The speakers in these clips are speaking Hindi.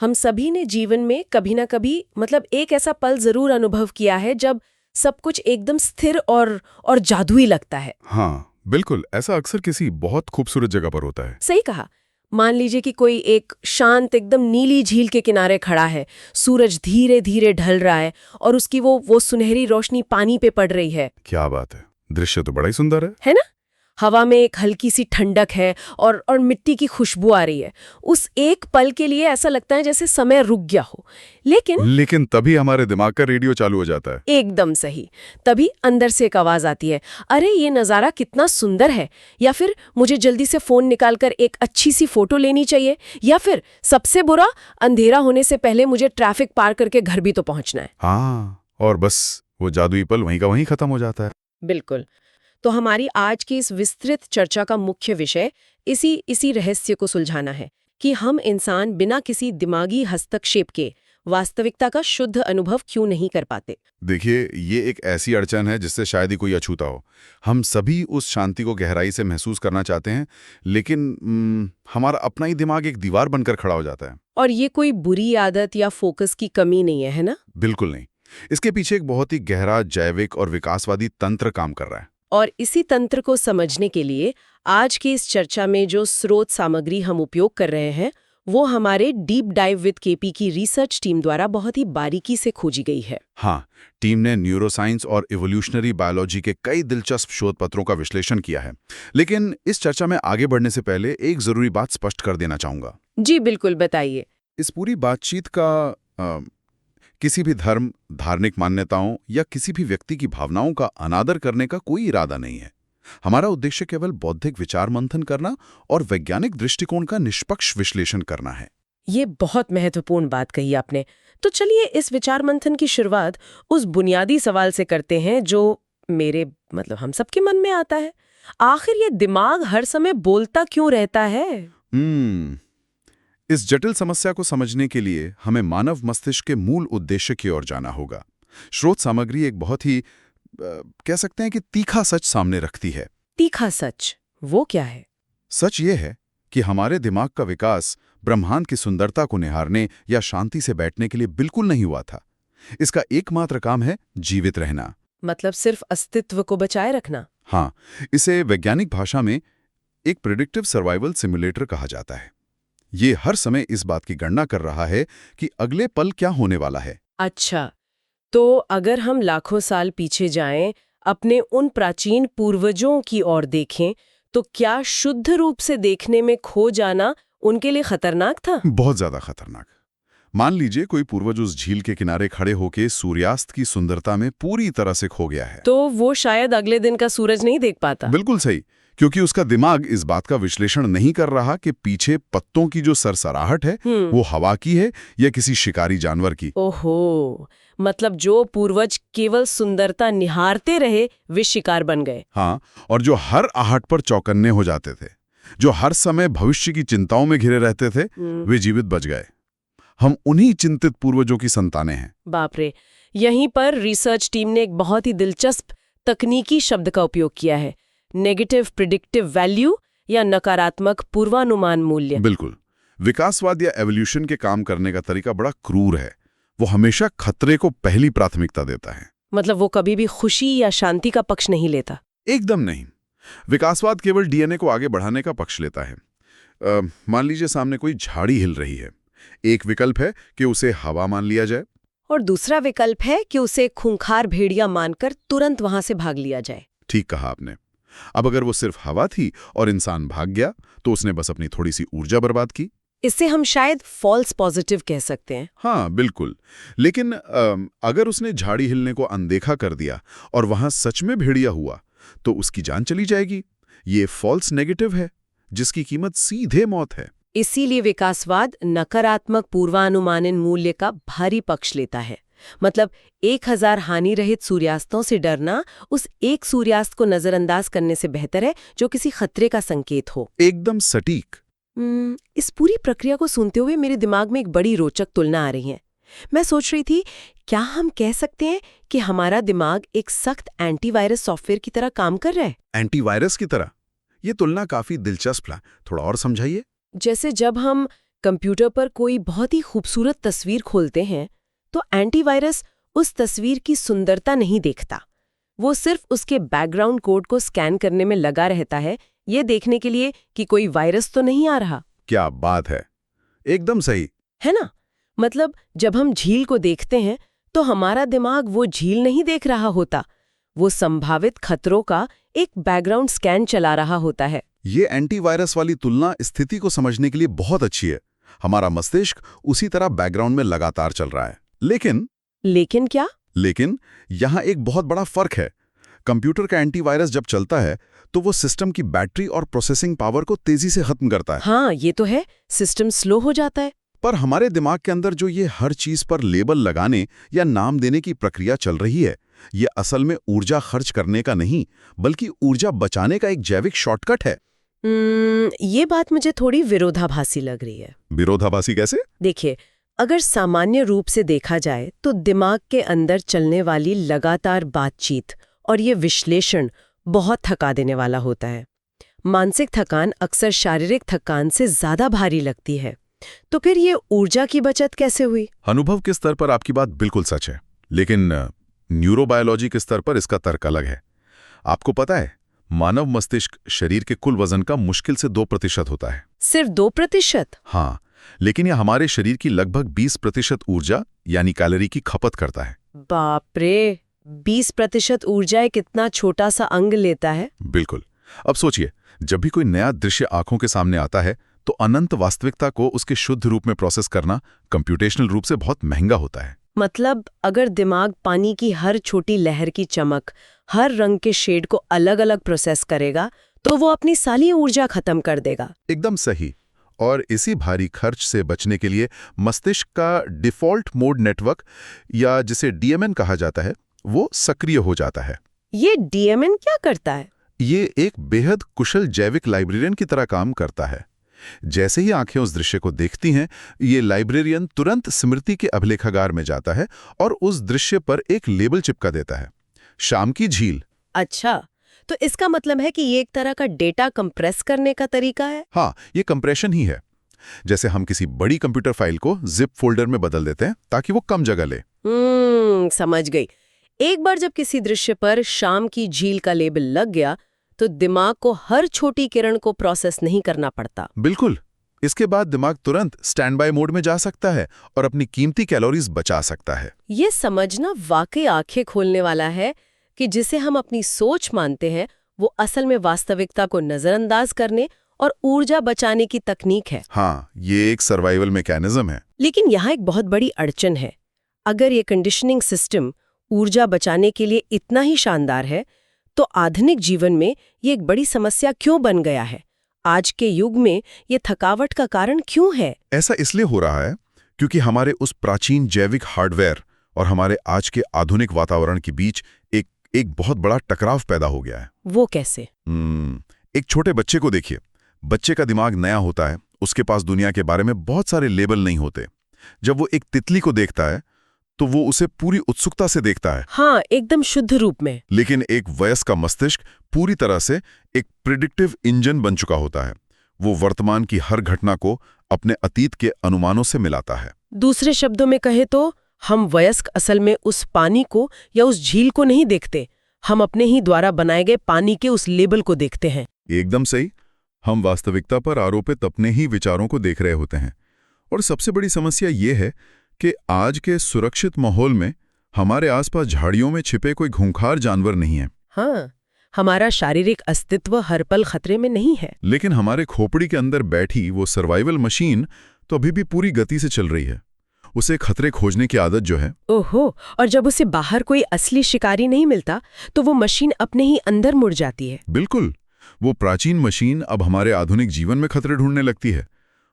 हम सभी ने जीवन में कभी ना कभी मतलब एक ऐसा पल जरूर अनुभव किया है जब सब कुछ एकदम स्थिर और जादुई लगता है। हाँ बिल्कुल, ऐसा अक्सर किसी बहुत खूबसूरत जगह पर होता है। सही कहा। मान लीजिए कि कोई एक शांत एकदम नीली झील के किनारे खड़ा है, सूरज धीरे धीरे ढल रहा है और उसकी वो सुनहरी रोशनी पानी पे पड़ रही है। क्या बात है, दृश्य तो बड़ा ही सुंदर है। है ना? हवा में एक हल्की सी ठंडक है और मिट्टी की खुशबू आ रही है। उस एक पल के लिए ऐसा लगता है जैसे समय रुक गया हो। लेकिन तभी हमारे दिमाग का रेडियो चालू हो जाता है। एकदम सही। तभी अंदर से एक आवाज आती है, अरे ये नज़ारा कितना सुंदर है, या फिर मुझे जल्दी से फोन निकालकर एक अच्छी सी फोटो लेनी चाहिए, या फिर सबसे बुरा, अंधेरा होने से पहले मुझे ट्रैफिक पार करके घर भी तो पहुंचना है। हाँ, और बस वो जादुई पल वहीं का वहीं खत्म हो जाता है। बिल्कुल। तो हमारी आज की इस विस्तृत चर्चा का मुख्य विषय इसी रहस्य को सुलझाना है कि हम इंसान बिना किसी दिमागी हस्तक्षेप के वास्तविकता का शुद्ध अनुभव क्यों नहीं कर पाते। देखिए, ये एक ऐसी अड़चन है जिससे शायद ही कोई अछूता हो। हम सभी उस शांति को गहराई से महसूस करना चाहते हैं, लेकिन हमारा अपना ही दिमाग एक दीवार बनकर खड़ा हो जाता है। और ये कोई बुरी आदत या फोकस की कमी नहीं है ना? बिल्कुल नहीं। इसके पीछे एक बहुत ही गहरा जैविक और विकासवादी तंत्र काम कर रहा है। और इसी तंत्र को समझने के लिए आज की इस चर्चा में जो स्रोत सामग्री हम उपयोग कर रहे हैं वो हमारे डीप डाइव विद केपी की रिसर्च टीम द्वारा बहुत ही बारीकी से खोजी गई है। हाँ, टीम ने न्यूरोसाइंस और इवोल्यूशनरी बायोलॉजी के कई दिलचस्प शोध पत्रों का विश्लेषण किया है। लेकिन इस चर्चा में आगे बढ़ने से पहले एक जरूरी बात स्पष्ट कर देना चाहूंगा। जी बिल्कुल, बताइए। इस पूरी बातचीत का किसी भी धर्म, धार्मिक मान्यताओं या किसी भी व्यक्ति की भावनाओं का अनादर करने का कोई इरादा नहीं है। हमारा उद्देश्य केवल बौद्धिक विचार मंथन करना और वैज्ञानिक दृष्टिकोण का निष्पक्ष विश्लेषण करना है। ये बहुत महत्वपूर्ण बात कही आपने। तो चलिए इस विचार मंथन की शुरुआत उस बुनियादी सवाल से करते हैं जो मेरे मतलब हम सबके मन में आता है। आखिर ये दिमाग हर समय बोलता क्यों रहता है? इस जटिल समस्या को समझने के लिए हमें मानव मस्तिष्क के मूल उद्देश्य की ओर जाना होगा। स्रोत सामग्री एक बहुत ही कह सकते हैं कि तीखा सच सामने रखती है। तीखा सच वो क्या है? सच ये है कि हमारे दिमाग का विकास ब्रह्मांड की सुंदरता को निहारने या शांति से बैठने के लिए बिल्कुल नहीं हुआ था। इसका एकमात्र काम है जीवित रहना। मतलब सिर्फ अस्तित्व को बचाए रखना? हाँ, इसे वैज्ञानिक भाषा में एक प्रेडिक्टिव सर्वाइवल सिमुलेटर कहा जाता है। ये हर समय इस बात की गणना कर रहा है कि अगले पल क्या होने वाला है। अच्छा, तो अगर हम लाखों साल पीछे जाएं, अपने उन प्राचीन पूर्वजों की ओर देखें, तो क्या शुद्ध रूप से देखने में खो जाना उनके लिए खतरनाक था? बहुत ज्यादा खतरनाक। मान लीजिए कोई पूर्वज उस झील के किनारे खड़े होकर सूर्यास्त की सुंदरता में पूरी तरह से खो गया है। तो वो शायद अगले दिन का सूरज नहीं देख पाता। बिल्कुल सही, क्योंकि उसका दिमाग इस बात का विश्लेषण नहीं कर रहा कि पीछे पत्तों की जो सरसराहट है वो हवा की है या किसी शिकारी जानवर की। ओहो, मतलब जो पूर्वज केवल सुंदरता निहारते रहे वे शिकार बन गए। हाँ, और जो हर आहट पर चौकन्ने हो जाते थे, जो हर समय भविष्य की चिंताओं में घिरे रहते थे, वे जीवित बच गए। हम उन्हीं चिंतित पूर्वजों की संतानें हैं। बाप रे। यहीं पर रिसर्च टीम ने एक बहुत ही दिलचस्प तकनीकी शब्द का उपयोग किया है, नेगेटिव प्रिडिक्टिव वैल्यू या नकारात्मक पूर्वानुमान मूल्य। बिल्कुल। विकासवाद या एवोल्यूशन के काम करने का तरीका बड़ा क्रूर है। वो हमेशा खतरे को पहली प्राथमिकता देता है। मतलब वो कभी भी खुशी या शांति का पक्ष नहीं लेता? एकदम नहीं। विकासवाद केवल डीएनए को आगे बढ़ाने का पक्ष लेता है। मान लीजिए सामने कोई झाड़ी हिल रही है। एक विकल्प है कि उसे हवा मान लिया जाए, और दूसरा विकल्प है कि उसे खूंखार भेड़िया मानकर तुरंत वहां से भाग लिया जाए। ठीक कहा आपने। अब अगर वो सिर्फ हवा थी और इंसान भाग गया तो उसने बस अपनी थोड़ी सी ऊर्जा बर्बाद की। इससे हम शायद फॉल्स पॉजिटिव कह सकते हैं। हाँ बिल्कुल। लेकिन अगर उसने झाड़ी हिलने को अनदेखा कर दिया और वहां सच में भेड़िया हुआ तो उसकी जान चली जाएगी। ये फॉल्स नेगेटिव है जिसकी कीमत सीधे मौत है। इसीलिए विकासवाद नकारात्मक पूर्वानुमानन मूल्य का भारी पक्ष लेता है। मतलब 1000 हानि रहित सूर्यास्तों से डरना उस एक सूर्यास्त को नजरअंदाज करने से बेहतर है जो किसी खतरे का संकेत हो। एकदम सटीक। इस पूरी प्रक्रिया को सुनते हुए मेरे दिमाग में एक बड़ी रोचक तुलना आ रही है। मैं सोच रही थी, क्या हम कह सकते हैं कि हमारा दिमाग एक सख्त एंटीवायरस सॉफ्टवेयर की तरह काम कर रहा है? एंटीवायरस की तरह? ये तुलना काफी दिलचस्प है, थोड़ा और समझाइए। जैसे जब हम कंप्यूटर पर कोई बहुत ही खूबसूरत तस्वीर खोलते हैं तो एंटीवायरस उस तस्वीर की सुंदरता नहीं देखता। वो सिर्फ उसके बैकग्राउंड कोड को स्कैन करने में लगा रहता है, ये देखने के लिए कि कोई वायरस तो नहीं आ रहा। क्या बात है, एकदम सही। है ना? मतलब जब हम झील को देखते हैं तो हमारा दिमाग वो झील नहीं देख रहा होता, वो संभावित खतरों का एक बैकग्राउंड स्कैन चला रहा होता है। ये एंटीवायरस वाली तुलना स्थिति को समझने के लिए बहुत अच्छी है। हमारा मस्तिष्क उसी तरह बैकग्राउंड में लगातार चल रहा है। लेकिन क्या? लेकिन यहाँ एक बहुत बड़ा फर्क है। कंप्यूटर का एंटीवायरस जब चलता है तो वो सिस्टम की बैटरी और प्रोसेसिंग पावर को तेजी से खत्म करता है। हाँ, ये तो है, सिस्टम स्लो हो जाता है। पर हमारे दिमाग के अंदर जो ये हर चीज पर लेबल लगाने या नाम देने की प्रक्रिया चल रही है, ये असल में ऊर्जा खर्च करने का नहीं, बल्कि ऊर्जा बचाने का एक जैविक शॉर्टकट है। ये बात मुझे थोड़ी विरोधाभासी लग रही है। विरोधाभासी कैसे? देखिए, अगर सामान्य रूप से देखा जाए तो दिमाग के अंदर चलने वाली लगातार बातचीत और ये विश्लेषण बहुत थका देने वाला होता है। मानसिक थकान अक्सर शारीरिक थकान से ज्यादा भारी लगती है। तो फिर ये ऊर्जा की बचत कैसे हुई? अनुभव के स्तर पर आपकी बात बिल्कुल सच है, लेकिन न्यूरोबायोलॉजी के स्तर पर इसका तर्क अलग है। आपको पता है, मानव मस्तिष्क शरीर के कुल वजन का मुश्किल से 2% होता है। सिर्फ 2%? हाँ, लेकिन यह हमारे शरीर की लगभग 20% ऊर्जा यानी कैलोरी की खपत करता है। बाप रे, 20% ऊर्जा कितना छोटा सा अंग लेता है। बिल्कुल। अब सोचिए, जब भी कोई नया दृश्य आंखों के सामने आता है तो अनंत वास्तविकता को उसके शुद्ध रूप में प्रोसेस करना कंप्यूटेशनल रूप से बहुत महंगा होता है। मतलब अगर दिमाग पानी की हर छोटी लहर की चमक, हर रंग के शेड को अलग अलग प्रोसेस करेगा तो वो अपनी सारी ऊर्जा खत्म कर देगा। एकदम सही। और इसी भारी खर्च से बचने के लिए मस्तिष्क का डिफॉल्ट मोड नेटवर्क, या जिसे डीएमएन कहा जाता है, वो सक्रिय हो जाता है। ये डीएमएन क्या करता है? ये एक बेहद कुशल जैविक लाइब्रेरियन की तरह काम करता है। जैसे ही आंखें उस दृश्य को देखती हैं, ये लाइब्रेरियन तुरंत स्मृति के अभिलेखागार में जाता है और उस दृश्य पर एक लेबल चिपका देता है, शाम की झील। अच्छा, तो इसका मतलब है कि ये एक तरह का डेटा कंप्रेस करने का तरीका है? हाँ, ये कंप्रेशन ही है। जैसे हम किसी बड़ी कंप्यूटर फाइल को जिप फोल्डर में बदल देते हैं ताकि वो कम जगह ले। समझ गई। एक बार जब किसी दृश्य पर शाम की झील का लेबल लग गया तो दिमाग को हर छोटी किरण को प्रोसेस नहीं करना पड़ता। बिल्कुल। इसके बाद दिमाग तुरंत स्टैंड बाय मोड में जा सकता है और अपनी कीमती कैलोरीज बचा सकता है। ये समझना वाकई आंखें खोलने वाला है कि जिसे हम अपनी सोच मानते हैं वो असल में वास्तविकता को नजरअंदाज करने और ऊर्जा बचाने की तकनीक है। हाँ, ये एक सर्वाइवल मैकेनिज्म है। लेकिन यहाँ एक बहुत बड़ी अड़चन है। अगर ये कंडीशनिंग सिस्टम ऊर्जा बचाने के लिए इतना ही शानदार है तो आधुनिक जीवन में ये एक बड़ी समस्या क्यों बन गया है? आज के युग में ये थकावट का कारण क्यों है? ऐसा इसलिए हो रहा है क्योंकि हमारे उस प्राचीन जैविक हार्डवेयर और हमारे आज के आधुनिक वातावरण के बीच एक बहुत बड़ा टकराव पैदा हो गया है। वो कैसे? एक छोटे बच्चे को देखिए। बच्चे का दिमाग नया होता है, उसके पास दुनिया के बारे में बहुत सारे लेबल नहीं होते। जब वो एक तितली को देखता है तो वो उसे पूरी उत्सुकता से देखता है। हाँ, एकदम शुद्ध रूप में। लेकिन एक वयस्क का मस्तिष्क पूरी तरह से एक प्रिडिक्टिव इंजन बन चुका होता है। वो वर्तमान की हर घटना को अपने अतीत के अनुमानों से मिलाता है। दूसरे शब्दों में कहे तो हम वयस्क असल में उस पानी को या उस झील को नहीं देखते, हम अपने ही द्वारा बनाए गए पानी के उस लेबल को देखते हैं। एकदम सही। हम वास्तविकता पर आरोपित अपने ही विचारों को देख रहे होते हैं। और सबसे बड़ी समस्या ये है कि आज के सुरक्षित माहौल में हमारे आसपास झाड़ियों में छिपे कोई खूंखार जानवर नहीं है। हाँ, हमारा शारीरिक अस्तित्व हर पल खतरे में नहीं है। लेकिन हमारे खोपड़ी के अंदर बैठी वो सर्वाइवल मशीन तो अभी भी पूरी गति से चल रही है। उसे खतरे खोजने की आदत जो है। ओहो, और जब उसे बाहर कोई असली शिकारी नहीं मिलता तो वो मशीन अपने ही अंदर मुड़ जाती है। बिल्कुल। वो प्राचीन मशीन अब हमारे आधुनिक जीवन में खतरे ढूंढने लगती है।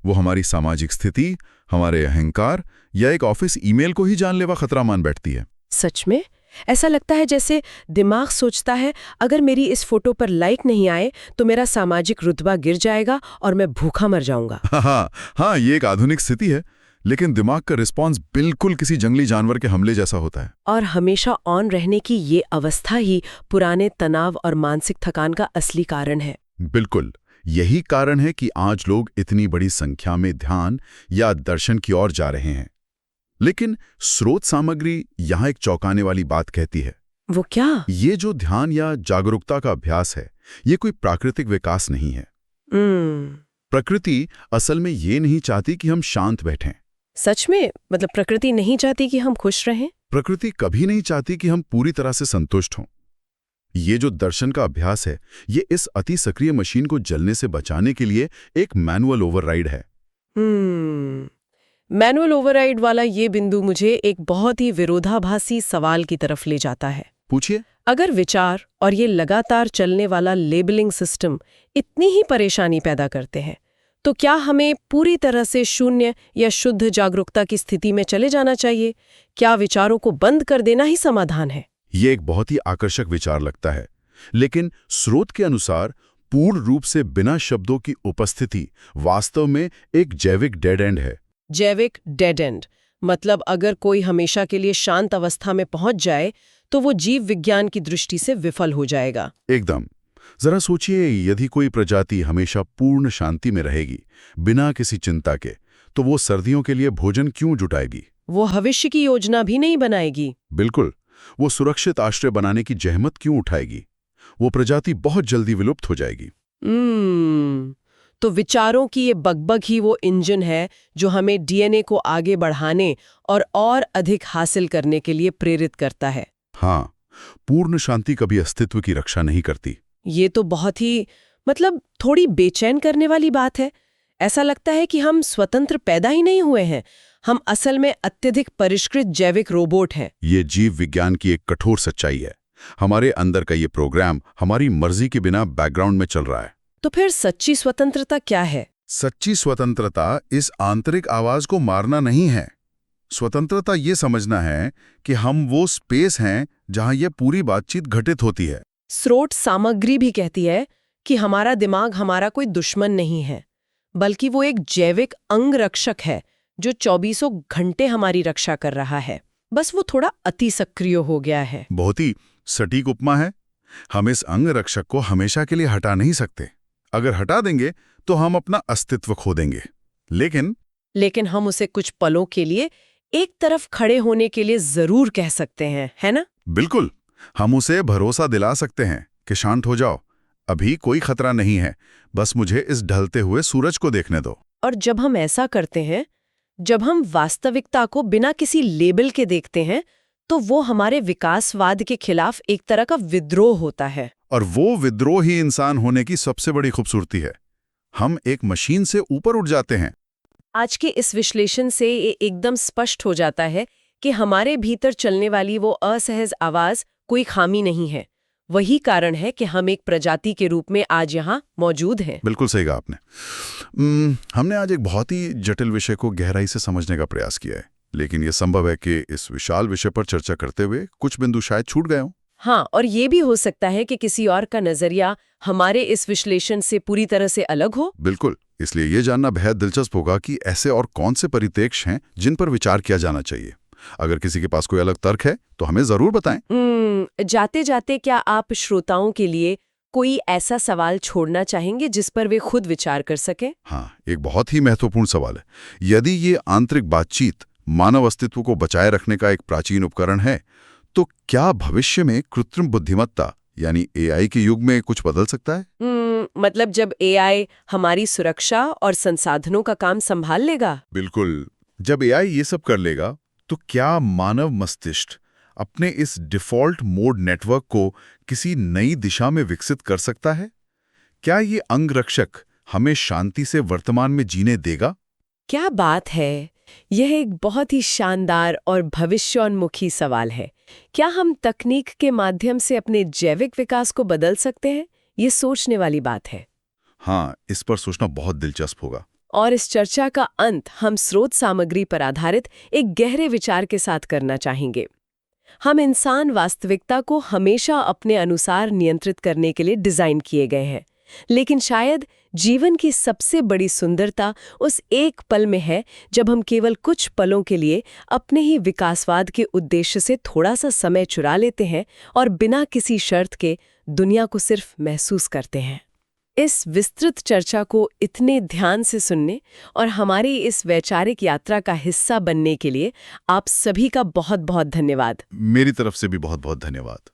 वो हमारी सामाजिक स्थिति, हमारे अहंकार या एक ऑफिस ईमेल को ही जानलेवा खतरा मान बैठती है। सच में ऐसा लगता है जैसे दिमाग सोचता है अगर मेरी इस फोटो पर लाइक नहीं आए तो मेरा सामाजिक रुतबा गिर जाएगा और मैं भूखा मर जाऊंगा। हाँ, ये एक आधुनिक स्थिति है, लेकिन दिमाग का रिस्पॉन्स बिल्कुल किसी जंगली जानवर के हमले जैसा होता है। और हमेशा ऑन रहने की ये अवस्था ही पुराने तनाव और मानसिक थकान का असली कारण है। बिल्कुल। यही कारण है कि आज लोग इतनी बड़ी संख्या में ध्यान या दर्शन की ओर जा रहे हैं। लेकिन स्रोत सामग्री यहाँ एक चौंकाने वाली बात कहती है। वो क्या? ये जो ध्यान या जागरूकता का अभ्यास है, ये कोई प्राकृतिक विकास नहीं है। प्रकृति असल में ये नहीं चाहती कि हम शांत बैठें। सच में? मतलब प्रकृति नहीं चाहती कि हम खुश रहें? प्रकृति कभी नहीं चाहती कि हम पूरी तरह से संतुष्ट हों। ये जो दर्शन का अभ्यास है, ये इस अति सक्रिय मशीन को जलने से बचाने के लिए एक मैनुअल ओवरराइड है। मैनुअल ओवरराइड वाला ये बिंदु मुझे एक बहुत ही विरोधाभासी सवाल की तरफ ले जाता है। पूछिए। अगर विचार और ये लगातार चलने वाला लेबलिंग सिस्टम इतनी ही परेशानी पैदा करते हैं, तो क्या हमें पूरी तरह से शून्य या शुद्ध जागरूकता की स्थिति में चले जाना चाहिए? क्या विचारों को बंद कर देना ही समाधान है? ये एक बहुत ही आकर्षक विचार लगता है, लेकिन स्रोत के अनुसार पूर्ण रूप से बिना शब्दों की उपस्थिति वास्तव में एक जैविक डेड एंड है। जैविक डेड एंड मतलब अगर कोई हमेशा के लिए शांत अवस्था में पहुंच जाए तो वो जीव विज्ञान की दृष्टि से विफल हो जाएगा। एकदम। जरा सोचिए, यदि कोई प्रजाति हमेशा पूर्ण शांति में रहेगी, बिना किसी चिंता के, तो वो सर्दियों के लिए भोजन क्यों जुटाएगी? वो भविष्य की योजना भी नहीं बनाएगी। बिल्कुल। वो सुरक्षित आश्रय बनाने की जहमत क्यों उठाएगी? वो प्रजाति बहुत जल्दी विलुप्त हो जाएगी। तो विचारों की ये बकबक ही वो इंजन है जो हमें डीएनए को आगे बढ़ाने और अधिक हासिल करने के लिए प्रेरित करता है। हाँ, पूर्ण शांति कभी अस्तित्व की रक्षा नहीं करती। ये तो बहुत ही थोड़ी बेचैन करने वाली बात है। ऐसा लगता है कि हम स्वतंत्र पैदा ही नहीं हुए हैं, हम असल में अत्यधिक परिष्कृत जैविक रोबोट हैं। ये जीव विज्ञान की एक कठोर सच्चाई है। हमारे अंदर का ये प्रोग्राम हमारी मर्जी के बिना बैकग्राउंड में चल रहा है। तो फिर सच्ची स्वतंत्रता क्या है? सच्ची स्वतंत्रता इस आंतरिक आवाज को मारना नहीं है। स्वतंत्रता ये समझना है कि हम वो स्पेस हैं जहां ये पूरी बातचीत घटित होती है। स्रोत सामग्री भी कहती है कि हमारा दिमाग हमारा कोई दुश्मन नहीं है, बल्कि वो एक जैविक अंगरक्षक है जो 24 घंटे हमारी रक्षा कर रहा है। बस वो थोड़ा अति सक्रिय हो गया है। बहुत ही सटीक उपमा है। हम इस अंगरक्षक को हमेशा के लिए हटा नहीं सकते। अगर हटा देंगे तो हम अपना अस्तित्व खो देंगे। लेकिन हम उसे कुछ पलों के लिए एक तरफ खड़े होने के लिए जरूर कह सकते हैं, है ना? बिल्कुल। हम उसे भरोसा दिला सकते हैं कि शांत हो जाओ, अभी कोई खतरा नहीं है, बस मुझे इस ढलते हुए सूरज को देखने दो। और जब हम ऐसा करते हैं, जब हम वास्तविकता को बिना किसी लेबल के देखते हैं, तो वो हमारे विकासवाद के खिलाफ एक तरह का विद्रोह होता है। और वो विद्रोह ही इंसान होने की सबसे बड़ी खूबसूरती है। हम एक मशीन से ऊपर उठ जाते हैं। आज के इस विश्लेषण से ये एकदम स्पष्ट हो जाता है कि हमारे भीतर चलने वाली वो असहज आवाज कोई खामी नहीं है। वही कारण है कि हम एक प्रजाति के रूप में आज यहाँ मौजूद हैं। बिल्कुल सही कहा आपने। हमने आज एक बहुत ही जटिल विषय को गहराई से समझने का प्रयास किया है, लेकिन यह संभव है कि इस विशाल विषय पर चर्चा करते हुए कुछ बिंदु शायद छूट गए हों। हाँ, और ये भी हो सकता है कि किसी और का नजरिया हमारे इस विश्लेषण से पूरी तरह से अलग हो। बिल्कुल। इसलिए ये जानना बेहद दिलचस्प होगा कि ऐसे और कौन से परिप्रेक्ष्य हैं जिन पर विचार किया जाना चाहिए। अगर किसी के पास कोई अलग तर्क है तो हमें जरूर बताएं। जाते जाते क्या आप श्रोताओं के लिए कोई ऐसा सवाल छोड़ना चाहेंगे जिस पर वे खुद विचार कर सकें? हाँ, एक बहुत ही महत्वपूर्ण सवाल है। यदि ये आंतरिक बातचीत मानव अस्तित्व को बचाए रखने का एक प्राचीन उपकरण है, तो क्या भविष्य में कृत्रिम बुद्धिमत्ता यानी एआई के युग में कुछ बदल सकता है? मतलब जब एआई हमारी सुरक्षा और संसाधनों का काम संभाल लेगा? बिल्कुल। जब एआई ये सब कर लेगा, तो क्या मानव मस्तिष्क अपने इस डिफॉल्ट मोड नेटवर्क को किसी नई दिशा में विकसित कर सकता है? क्या ये अंगरक्षक हमें शांति से वर्तमान में जीने देगा? क्या बात है! यह एक बहुत ही शानदार और भविष्योन्मुखी सवाल है। क्या हम तकनीक के माध्यम से अपने जैविक विकास को बदल सकते हैं? ये सोचने वाली बात है। हाँ, इस पर सोचना बहुत दिलचस्प होगा। और इस चर्चा का अंत हम स्रोत सामग्री पर आधारित एक गहरे विचार के साथ करना चाहेंगे। हम इंसान वास्तविकता को हमेशा अपने अनुसार नियंत्रित करने के लिए डिजाइन किए गए हैं, लेकिन शायद जीवन की सबसे बड़ी सुंदरता उस एक पल में है जब हम केवल कुछ पलों के लिए अपने ही विकासवाद के उद्देश्य से थोड़ा सा समय चुरा लेते हैं और बिना किसी शर्त के दुनिया को सिर्फ महसूस करते हैं। इस विस्तृत चर्चा को इतने ध्यान से सुनने और हमारी इस वैचारिक यात्रा का हिस्सा बनने के लिए आप सभी का बहुत बहुत धन्यवाद। मेरी तरफ से भी बहुत बहुत धन्यवाद।